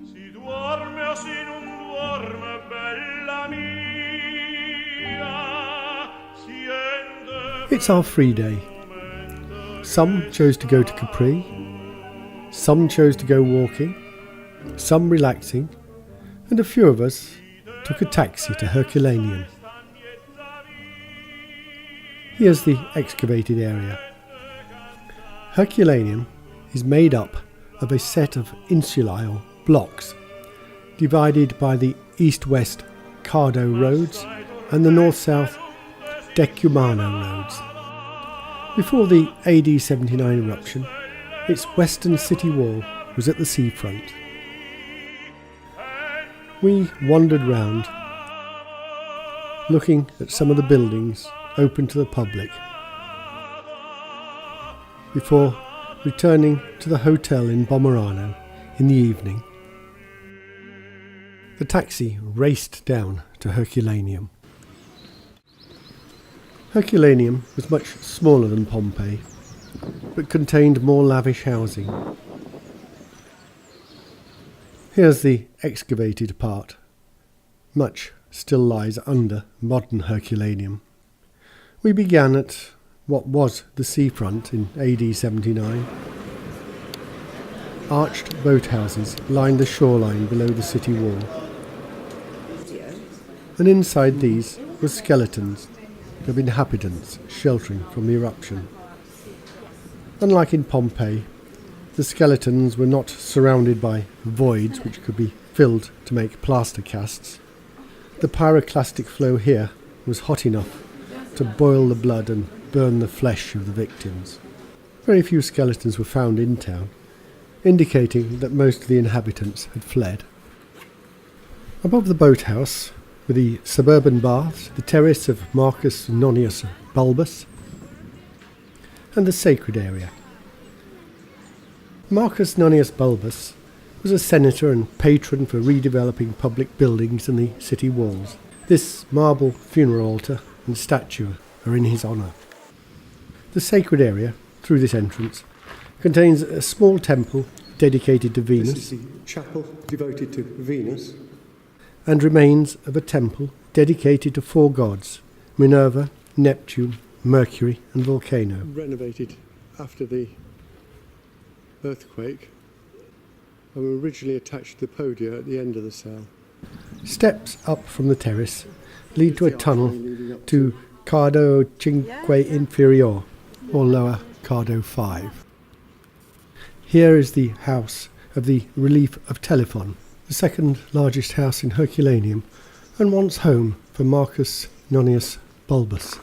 Si duerme o si non duerme, bella mia, siente. It's our free day. Some chose to go to Capri, some chose to go walking, some relaxing, and a few of us took a taxi to Herculaneum. Here's the excavated area. Herculaneum is made up of a set of insulae or blocks, divided by the east-west Cardo roads and the north-south Decumano roads. Before the AD 79 eruption, its western city wall was at the seafront. We wandered round, looking at some of the buildings open to the public, before returning to the hotel in Bomerano in the evening. The taxi raced down to Herculaneum. Herculaneum was much smaller than Pompeii, but contained more lavish housing. Here's the excavated part. Much still lies under modern Herculaneum. We began at what was the seafront in AD 79. Arched boathouses lined the shoreline below the city wall, and inside these were skeletons of inhabitants sheltering from the eruption. Unlike in Pompeii, the skeletons were not surrounded by voids which could be filled to make plaster casts. The pyroclastic flow here was hot enough to boil the blood and burn the flesh of the victims. Very few skeletons were found in town, indicating that most of the inhabitants had fled. Above the boathouse were the suburban baths, the terrace of Marcus Nonius Bulbus, and the sacred area. Marcus Nonius Bulbus was a senator and patron for redeveloping public buildings and the city walls. This marble funeral altar and statue are in his honour. The sacred area, through this entrance, contains a small temple dedicated to Venus. This is the chapel devoted to Venus. And remains of a temple dedicated to four gods, Minerva, Neptune, Mercury and Volcano. Renovated after the earthquake, and were originally attached to the podia at the end of the cell. Steps up from the terrace lead to a tunnel to Cardo Cinque Inferior, or lower Cardo 5. Here is the house of the relief of Telephon, the second largest house in Herculaneum, and once home for Marcus Nonius Bulbus.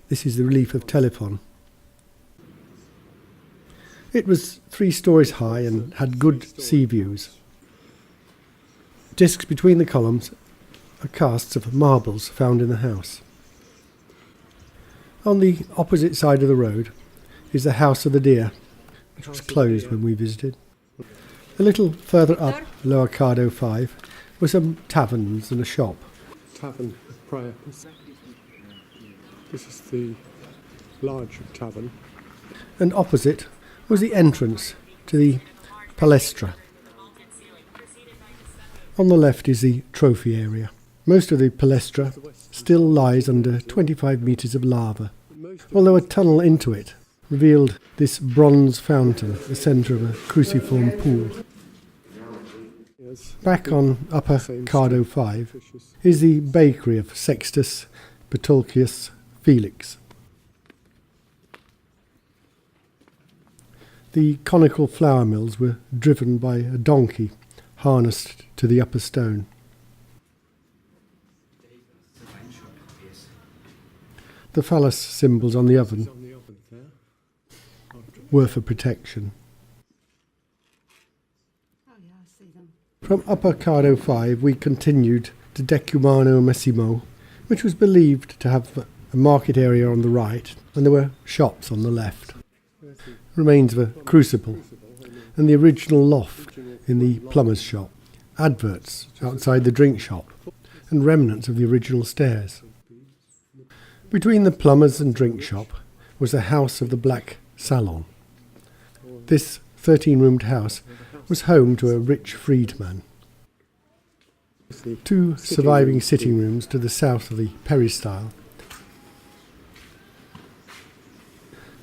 This is the relief of Telephon. It was 3 stories high and had good sea views. Discs between the columns are casts of marbles found in the house. On the opposite side of the road is the House of the Deer, which was closed when we visited. A little further up, lower Cardo 5, were some taverns and a shop. Tavern of Prior. This is the large tavern. And opposite was the entrance to the Palestra. On the left is the trophy area. Most of the Palestra still lies under 25 metres of lava, although a tunnel into it revealed this bronze fountain at the centre of a cruciform pool. Back on upper Cardo 5 is the bakery of Sextus Petulcius Felix. The conical flour mills were driven by a donkey harnessed to the upper stone. The phallus symbols on the oven were for protection. From upper Cardo 5 we continued to Decumano Massimo, which was believed to have a market area on the right, and there were shops on the left. Remains of a crucible and the original loft in the plumber's shop, adverts outside the drink shop, and remnants of the original stairs. Between the plumber's and drink shop was the house of the Black Salon. This 13-roomed house was home to a rich freedman. Two surviving sitting rooms to the south of the peristyle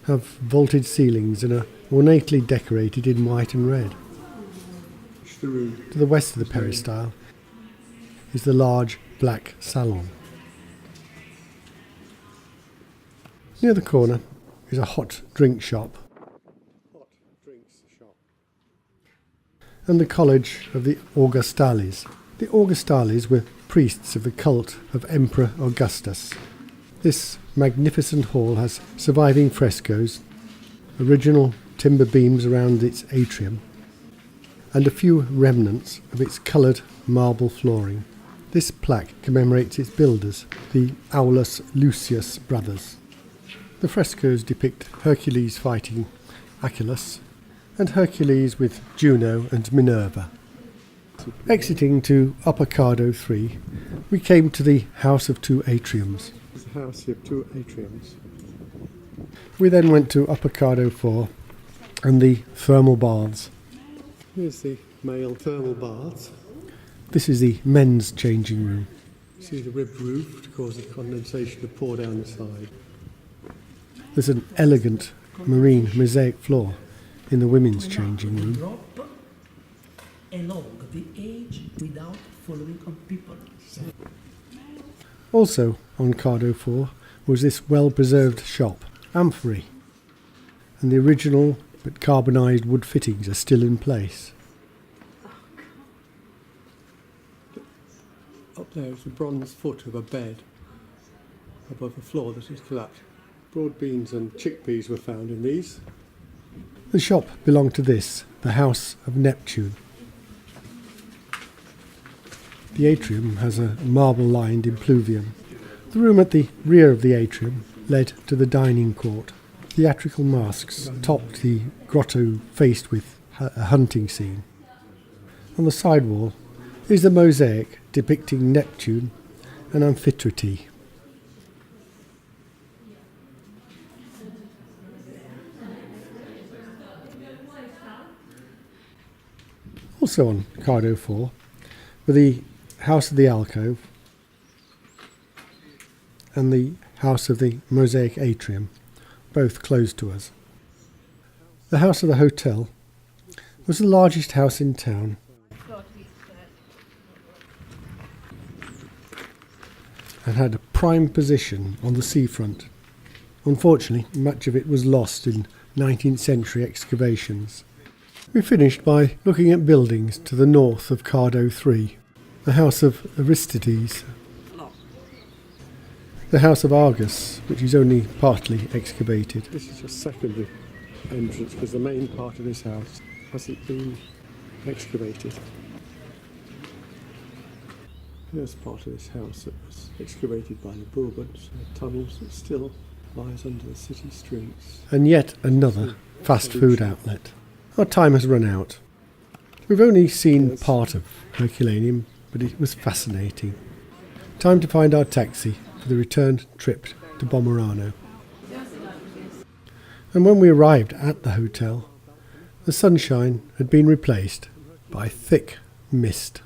have vaulted ceilings and are ornately decorated in white and red. To the west of the peristyle is the large black salon. Near the corner is a hot drink shop and the College of the Augustales. The Augustales were priests of the cult of Emperor Augustus. This magnificent hall has surviving frescoes, original timber beams around its atrium, and a few remnants of its coloured marble flooring. This plaque commemorates its builders, the Aulus Lucius brothers. The frescoes depict Hercules fighting Achilles and Hercules with Juno and Minerva. Exiting to Upper 3, we came to the House of Two Atriums. It's a house of two atriums. We then went to Upper 4 and the thermal baths. Here's the male thermal baths. This is the men's changing room. See the ribbed roof to cause the condensation to pour down the side. There's an elegant marine mosaic floor in the women's changing room. Drop along the edge without following on people. Also on Cardo 4 was this well-preserved shop, Amphory, and the original but carbonised wood fittings are still in place. Up there is a bronze foot of a bed above a floor that has collapsed. Broad beans and chickpeas were found in these. The shop belonged to this, the House of Neptune. The atrium has a marble-lined impluvium. The room at the rear of the atrium led to the dining court. Theatrical masks topped the grotto faced with a hunting scene. On the side wall is the mosaic depicting Neptune and Amphitrite. Also on Cardo 4 were the House of the Alcove and the House of the Mosaic Atrium, both closed to us. The House of the Hotel was the largest house in town and had a prime position on the seafront. Unfortunately, much of it was lost in 19th century excavations. We finished by looking at buildings to the north of Cardo 3, the House of Aristides, the House of Argus, which is only partly excavated. This is a secondary entrance because the main part of this house hasn't been excavated. Here's part of this house that was excavated by the Bourbons, tunnels that still lies under the city streets. And yet another fast food outlet. Our time has run out. We've only seen part of Herculaneum, but it was fascinating. Time to find our taxi for the return trip to Bomerano. And when we arrived at the hotel, the sunshine had been replaced by thick mist.